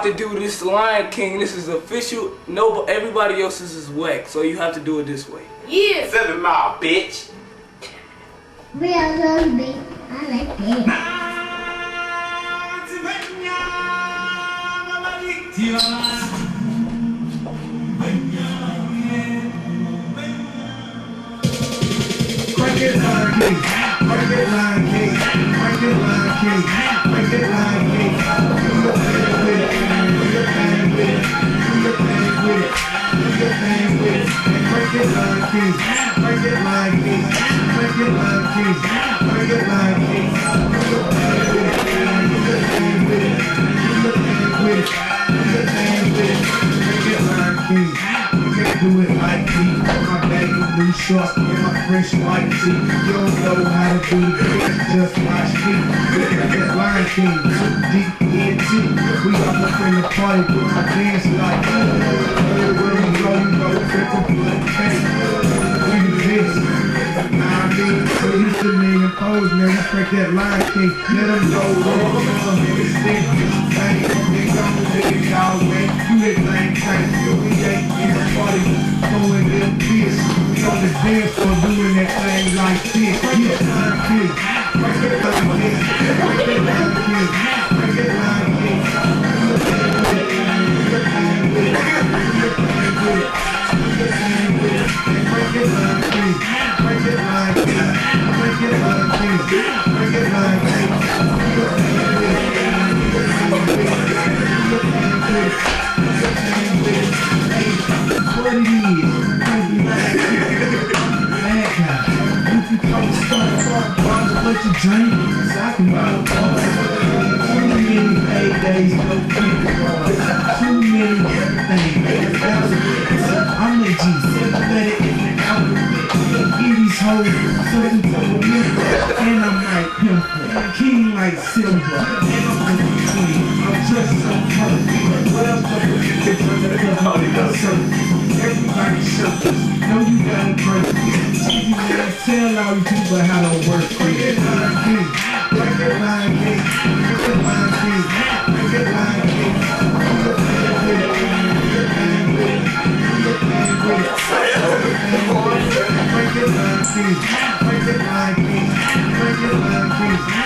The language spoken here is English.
To do this Lion King, this is official. No, everybody else's is whack, so you have to do it this way. Yeah. 7 Mile, bitch. We are zombie. I like that. Crank it, Lion King. Crank it, Lion King. Crank it, Lion King. Crank it, Lion King. Do your thing with it. Do your thing with it. Do your thing with it. Do your thing with it. And crank it, Lion King. Crank it, Lion King. Crank it, Lion King. Crank it, Lion King. Do your thing with it. Do your thing with it. Do your thing with it. Do your thing with it. Crank it, Lion King. Do it like me, my baggy blue shorts and my fresh white tee. You don't know how to do it, just watch me. That Lion King, D-E-N-T. We up in the party, doing my dance like everywhere you go, triple blood cake. We do this, I mean, so used to me and pose, man, we break that Lion King. Let them go, man, it's thick, bang, they gon' do it, y'all, man. You hit Lion King, we ain't in the party. Throwing them this, we on the dance floor doing that thing like this. Yeah, Lion King, break it like this, break it like this, break it like this. Do your thing with it, do your thing with it, do your thing with it, do your thing with it. And break it like this, break it like this, break it like this, break it like this. Do your thing with it, do your thing with it, do your thing with it, do your thing with it. What it is, bad guy. You can come start, but you drink, so I can buy a bar. Too many paydays, no people. Too many things. I'm the G, sympathetic in the alphabet. Give these hoes certain temperament, and I'm like pimple, king like silver, and I'm the queen. I'm just so perfect. What else do you get from the circus? Everybody circles, know you gotta break it. Easy man, tell all you people how to work it. Break it, Lion King. Break it, Lion King. Break it, Lion King. Break it, Lion King. Do your thing with it. Do your thing with it. Do your thing with it. Do your thing with it. Break it, Lion King. Break it, Lion King. Break it, Lion King.